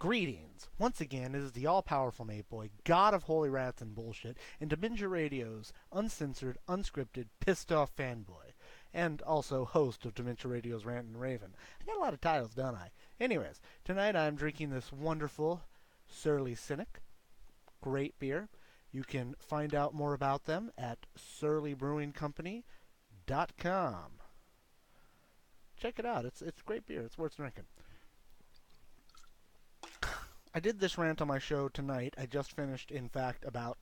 Greetings! Once again, it is the all-powerful Nate Boy, god of holy rats and bullshit, and Dementia Radio's uncensored, unscripted, pissed-off fanboy, and also host of Dementia Radio's Rant and Raven. I got a lot of titles, don't I? Anyways, tonight I'm drinking this wonderful Surly Cynic. Great beer. You can find out more about them at surlybrewingcompany.com. Check it out. It's great beer. It's worth drinking. I did this rant on my show tonight. I just finished, in fact, about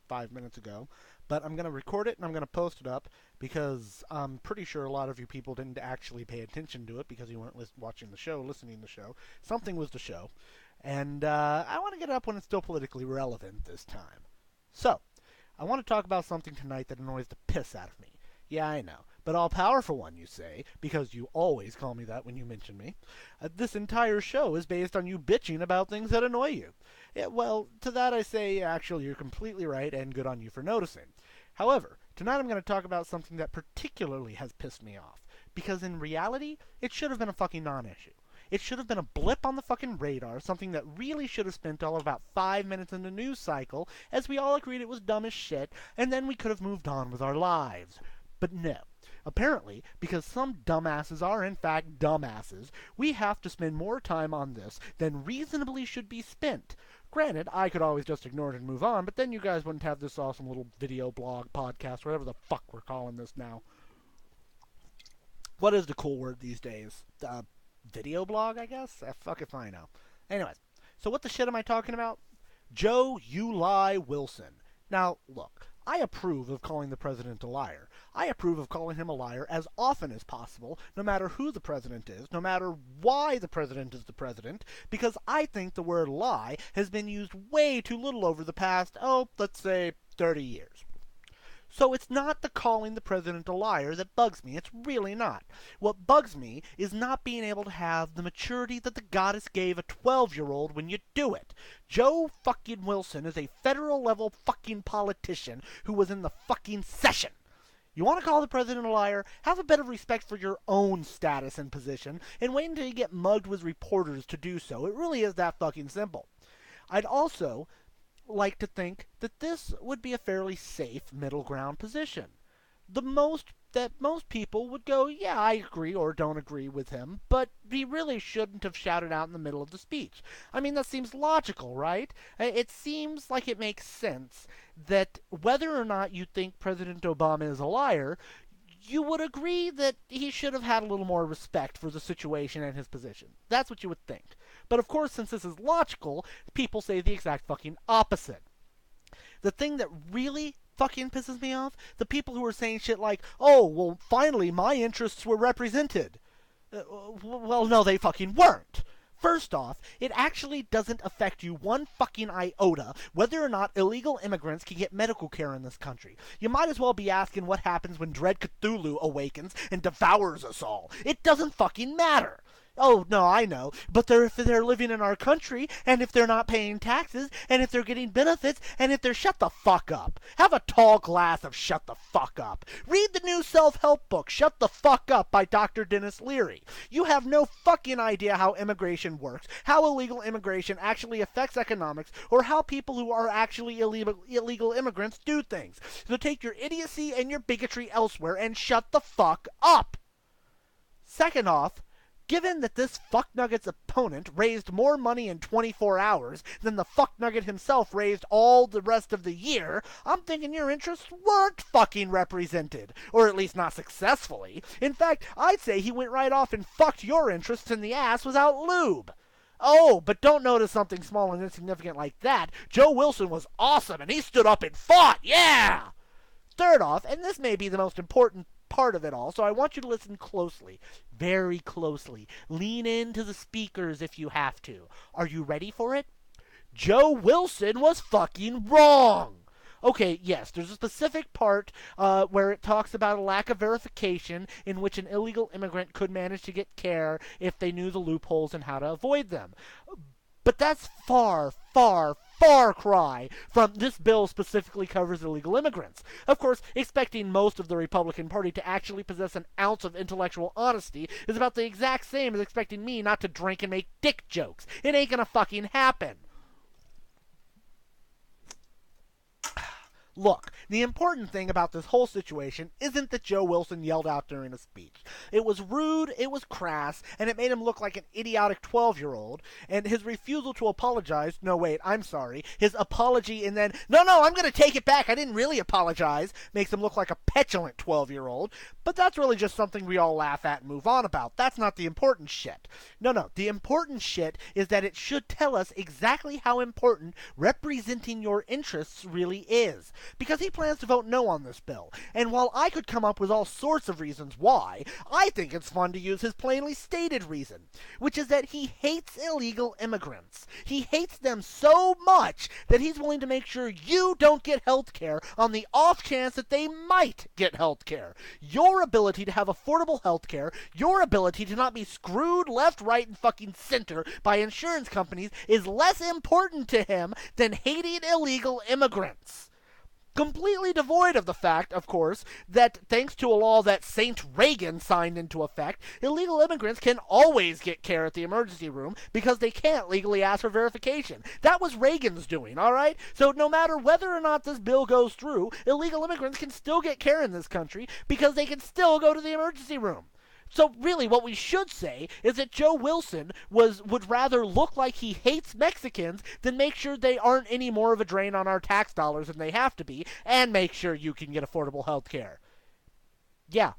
5 minutes ago. But I'm going to record it and I'm going to post it up because I'm pretty sure a lot of you people didn't actually pay attention to it because you weren't watching the show, listening to the show. Something was the show. And I want to get it up when it's still politically relevant this time. So, I want to talk about something tonight that annoys the piss out of me. Yeah, I know. But all-powerful one, you say, because you always call me that when you mention me. This entire show is based on you bitching about things that annoy you. Yeah, well, to that I say, actually, you're completely right, and good on you for noticing. However, tonight I'm going to talk about something that particularly has pissed me off. Because in reality, it should have been a fucking non-issue. It should have been a blip on the fucking radar, something that really should have spent all of about 5 minutes in the news cycle, as we all agreed it was dumb as shit, and then we could have moved on with our lives. But no. Apparently, because some dumbasses are in fact dumbasses, we have to spend more time on this than reasonably should be spent. Granted, I could always just ignore it and move on, but then you guys wouldn't have this awesome little video blog, podcast, whatever the fuck we're calling this now. What is the cool word these days? Video blog, I guess? Fuck if I know. Anyways, so what the shit am I talking about? Joe You Lie Wilson. Now, look, I approve of calling the president a liar. I approve of calling him a liar as often as possible, no matter who the president is, no matter why the president is the president, because I think the word lie has been used way too little over the past, let's say 30 years. So it's not the calling the president a liar that bugs me. It's really not. What bugs me is not being able to have the maturity that the goddess gave a 12-year-old when you do it. Joe fucking Wilson is a federal-level fucking politician who was in the fucking session. You want to call the president a liar? Have a bit of respect for your own status and position, and wait until you get mugged with reporters to do so. It really is that fucking simple. I'd also like to think that this would be a fairly safe middle ground position. Most people would go, yeah, I agree or don't agree with him, but he really shouldn't have shouted out in the middle of the speech. I mean, that seems logical, right? It seems like it makes sense that whether or not you think President Obama is a liar, you would agree that he should have had a little more respect for the situation and his position. That's what you would think. But of course, since this is logical, people say the exact fucking opposite. The thing that really fucking pisses me off, the people who are saying shit like, oh, well, finally my interests were represented. Well, no, they fucking weren't. First off, it actually doesn't affect you one fucking iota whether or not illegal immigrants can get medical care in this country. You might as well be asking what happens when Dread Cthulhu awakens and devours us all. It doesn't fucking matter. Oh, no, I know. But if they're living in our country, and if they're not paying taxes, and if they're getting benefits, and if they're shut the fuck up. Have a tall glass of shut the fuck up. Read the new self-help book, Shut the Fuck Up by Dr. Dennis Leary. You have no fucking idea how immigration works, how illegal immigration actually affects economics, or how people who are actually illegal immigrants do things. So take your idiocy and your bigotry elsewhere and shut the fuck up. Second off, given that this fucknugget's opponent raised more money in 24 hours than the fucknugget himself raised all the rest of the year, I'm thinking your interests weren't fucking represented. Or at least not successfully. In fact, I'd say he went right off and fucked your interests in the ass without lube. Oh, but don't notice something small and insignificant like that. Joe Wilson was awesome and he stood up and fought, yeah! Third off, and this may be the most important part of it all, so I want you to listen closely, very closely. Lean into the speakers if you have to. Are you ready for it? Joe Wilson was fucking wrong. Okay, yes, there's a specific part where it talks about a lack of verification in which an illegal immigrant could manage to get care if they knew the loopholes and how to avoid them. But that's far, far, far cry from this bill specifically covers illegal immigrants. Of course, expecting most of the Republican Party to actually possess an ounce of intellectual honesty is about the exact same as expecting me not to drink and make dick jokes. It ain't gonna fucking happen. Look, the important thing about this whole situation isn't that Joe Wilson yelled out during a speech. It was rude, it was crass, and it made him look like an idiotic 12-year-old, and his refusal to apologize, no wait, I'm sorry, his apology and then, no, I'm gonna take it back, I didn't really apologize, makes him look like a petulant 12-year-old, but that's really just something we all laugh at and move on about. That's not the important shit. No, the important shit is that it should tell us exactly how important representing your interests really is. Because he plans to vote no on this bill. And while I could come up with all sorts of reasons why, I think it's fun to use his plainly stated reason, which is that he hates illegal immigrants. He hates them so much that he's willing to make sure you don't get health care on the off chance that they might get health care. Your ability to have affordable health care, your ability to not be screwed left, right, and fucking center by insurance companies is less important to him than hating illegal immigrants. Completely devoid of the fact, of course, that thanks to a law that Saint Reagan signed into effect, illegal immigrants can always get care at the emergency room because they can't legally ask for verification. That was Reagan's doing, alright? So no matter whether or not this bill goes through, illegal immigrants can still get care in this country because they can still go to the emergency room. So really what we should say is that Joe Wilson would rather look like he hates Mexicans than make sure they aren't any more of a drain on our tax dollars than they have to be, and make sure you can get affordable health care. Yeah,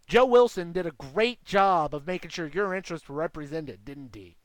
Joe Wilson did a great job of making sure your interests were represented, didn't he?